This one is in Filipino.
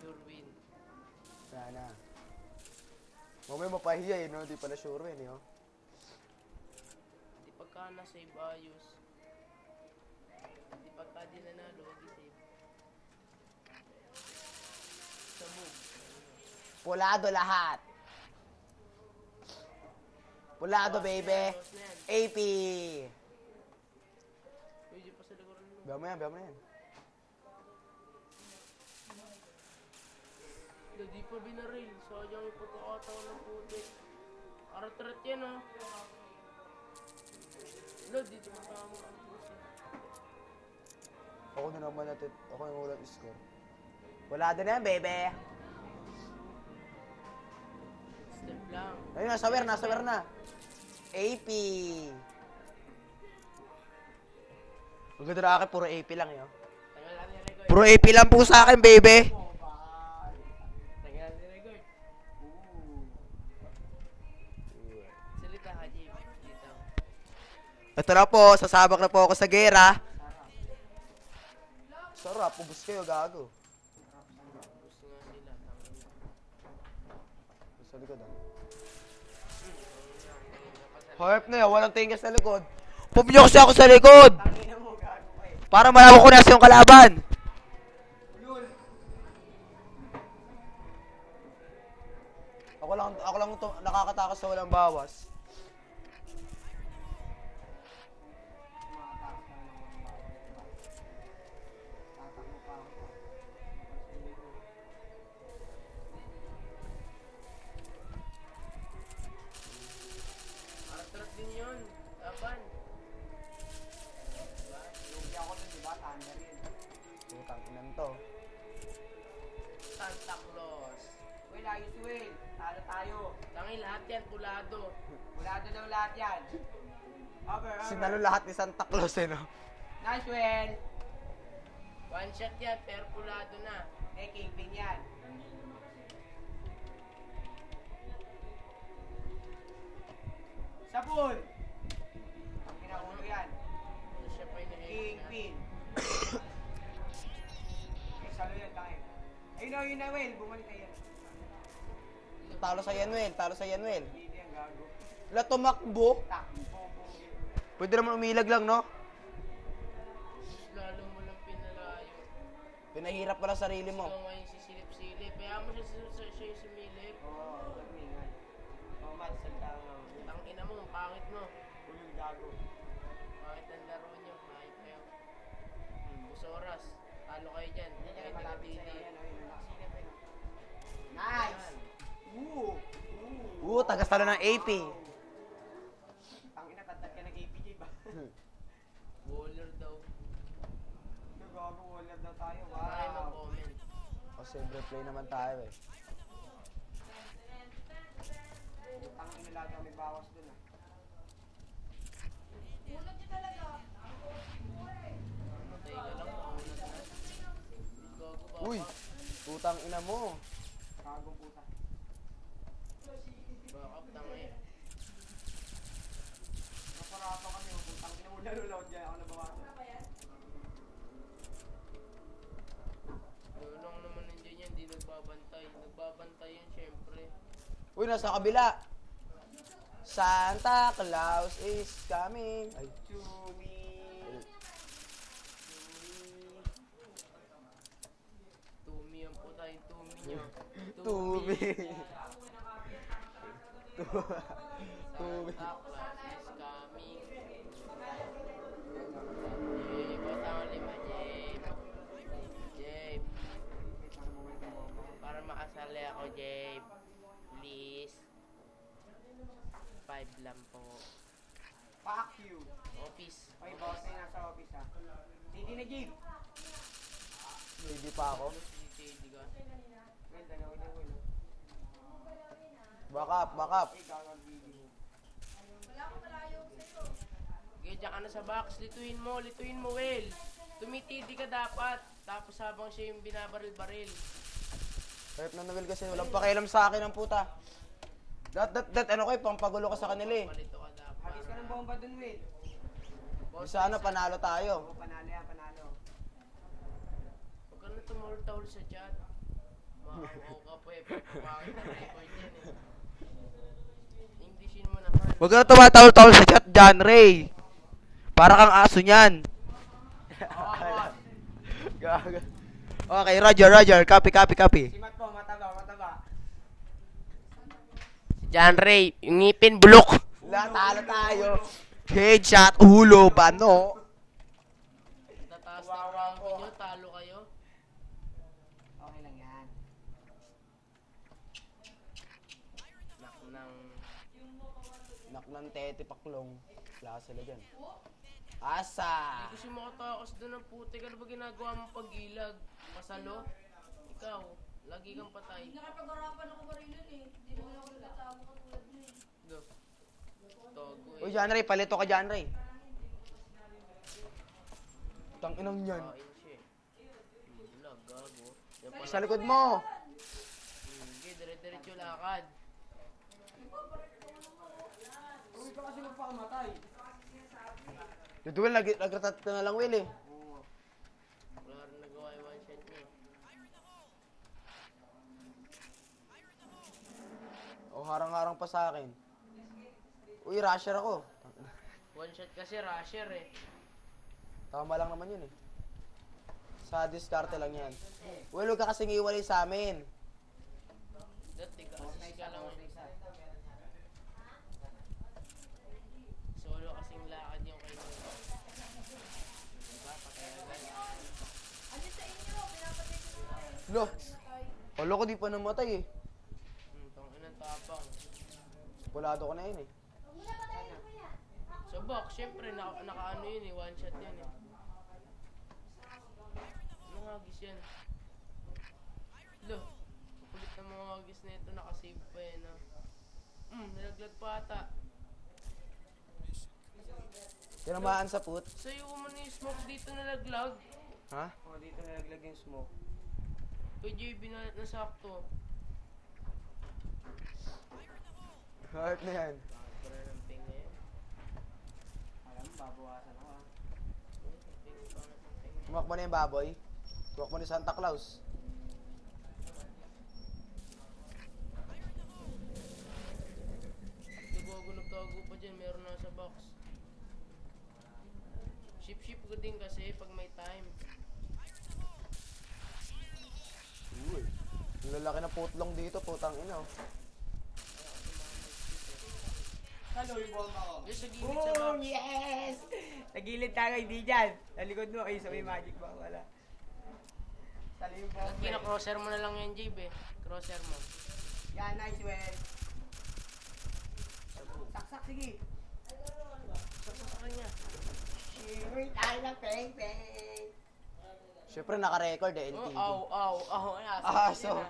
Sure win. Wala na. Mamaya mapahiya eh, no? Di pala sure win, eh, oh. Di pagka na-save ayos. Di pagka di nanalo, wag i-save. Sa move. Pulado lahat. Pulado, baby. AP. Uy, di pa sa likuran mo. Biya mo yan, biya mo yan. Di pa binaril. Sayang yung pagkakataon ng puti. Arat-arat yan, oh. Dito matama ang puti. Ako na naman natin. Ako yung ulat score. Pulado na yan, baby. Step lang. Ayun, nasa wer na. AP. Ang ganda na akin, puro AP lang yun. Tagal natin yung record. Puro AP lang po sa akin, baby. Tagal natin yung record. Salita ka, Jim. Dito. Ito na po, sasabak na po ako sa gera. Sarap, ubus kayo, gago. Gusto nga sila. Tangin na. Sa likod, ah. Harp na yan, walang tingin sa likod. Pumunyo kasi ako sa likod! Para malaman ko nasa yung kalaban. Ako lang to, nakakatakas sa walang bawas. Arat-arat din yun. Laban. Putang inan to. Santa Claus. Will, ayos si Will. Talo tayo. Tangin lahat yan, pulado. Pulado daw lahat yan. Over. Sinalo lahat ni Santa Claus, eh, no? Nice, Will. One shot yan, pero pulado na. Eh, kingpin yan. Sapul. Ang kinaulo yan. Ano siya pa yung Kingpin. Eh, salo yan, tayo. Ayun na, Will. Bumalik na yan. Talo sa Yanwel, talo sa Yanwel. Hindi yan, gago. Wala tumakbo. Takbo. Pwede naman umilag lang, no? Lalo mo lang pinalayo. Pinahirap pala sarili mo. Gusto ngayon sisilip-silip. Kaya mo siya yung sumilip. Oo, lamig. Oh, man, salta nga. Tangina mo, ang pangit mo. Ulul gago. Pangit ang laro nyo. Mahit kayo. Busoras. Talo kayo dyan. Hindi Kahit ka malapit nagabili. sa'yo yan. Ayun, nakasilip eh. Nice! Tagas talo ng AP. Ang inatagtag ka ng APJ ba? Waller daw. Gago, waller daw tayo. Tayo Wow! mag-comment. O, siyempre play naman tayo, eh. Ang inalaga may bawas dun ah. Matay ka lang. Maunat na. Gago ba? Uy, putang ina mo. Kagong puta. Backup tangin. Naparapa kami, putang kinaulan-ulan dyan ako nabawasan. Tulong naman nandiyan yan. Di nagbabantay. Nagbabantay yan syempre. Uy, nasa kabila. Santa Claus is coming. Ay, Chumi! Tumi yan po tayo. Tumi nyo. Tumi. Tumi. Santa Claus is coming. Jabe, bota ang 5, Jabe. Jabe. Para makasali ako, Jabe. Please. 5 lang po. Fuck you! Office. Oy, boss na nasa office ah. Hindi na Jim! Hindi pa ako. Hindi ka. Well, dalawa na Will. Back up, back up. Ay, gagawin video. Okay, dyan ka na sa box. Lituin mo, Will. Tumitidi ka dapat. Tapos habang siya yung binabaril-baril. Kahit na Noel kasi walang pakialam sa akin ang puta. Ano kayo, pampagulo ka sa kanila eh. Palito ka dapat. Hagis ka ng bomba dun, Will. Di sana panalo tayo. Oo, panalo yan, panalo. Huwag ka na tumahol-tahol sa chat. Makawaw ka pa eh. Pagpapakit na record yan eh. Englishin mo naman. Huwag ka na tumatawal-tawal sa chat, John Ray. Para kang aso niyan. Gaga. Okay, Roger. Copy. Si Matt po, mataba. John Ray, yung ngipin, bulok. Talo tayo. Headshot, ulo, bano. Tataas ng ranking nyo, talo kayo. Okay lang yan. Nak ng tete paklong. Wala sila dyan. Asa. Gusto mo katakas doon ng puti. Ano ba ginagawa mong pag-ilag? Pasalo? Ikaw, lagi kang patay. Nakapag-arapan ako ba rin yun eh. Hindi naman ako nagtatago katulad mo eh. Do. Togo eh. Uy, John Ray, palito ka, John Ray. Tang inang yan. Kain siya eh. Wala, gago. Yan pala. Sa likod mo. Sige, dire-diretso lakad. Uy, ito kasi magpakamatay. Yung duel, nag-retat ka na lang, Will eh. Wala rin nagawa yung one shot niya. O, harang-harang pa sa akin. Uy, rusher ako. One shot kasi rusher eh. Tama lang naman yun eh. Sa diskarte lang yan. Well, huwag ka kasing iwalay sa amin. Dati ka, assist ka lang eh. Solo kasing lakad yung kayo. Diba? Patay agad. Ano sa inyo? Pinapatay ko na eh. Lo, kala ko di pa namatay eh. Tanginang tapang. Pulado ko na yun eh. Huwag mo na patayin mo yan. Sa box, syempre, naka-ano yun eh, one shot yun eh. Anong hagis yan? Lo, kulit na mga hagis na ito, nakasave pa eh na. Nalaglag pa ata. Tinamaan sa put. Sa'yo mo na yung smoke dito nalaglag. Ha? Oh, dito nalaglag yung smoke. Kay JB na sakto. Heart na yan. Para ng ping na yan. Alam mo, babawasan ako ah. Ping, pangit ng ping. Tumakbo na yung baboy. Tumakbo ni Santa Claus. Nagwagunog-tago pa dyan, meron na sa box. Ship ko din kasi pag may time. Uy. Ang lalaki na putlong dito, putang ina oh. Salo yung bomba ko. Yung sa gilid sa Boom! box. Yes! Nagilid tayo, hindi dyan. Sa likod mo, ay sa may magic ba? Wala. Salo yung bomba. Kina-crosser mo na lang yan, JB eh. Crosser mo. Yan, nice, well. Saksak, sige. Saka sa kanya. Shimmering tayo ng peng-peng. Siyempre naka-record eh, Oh, LTV. aw. Ah, Nasa so, na.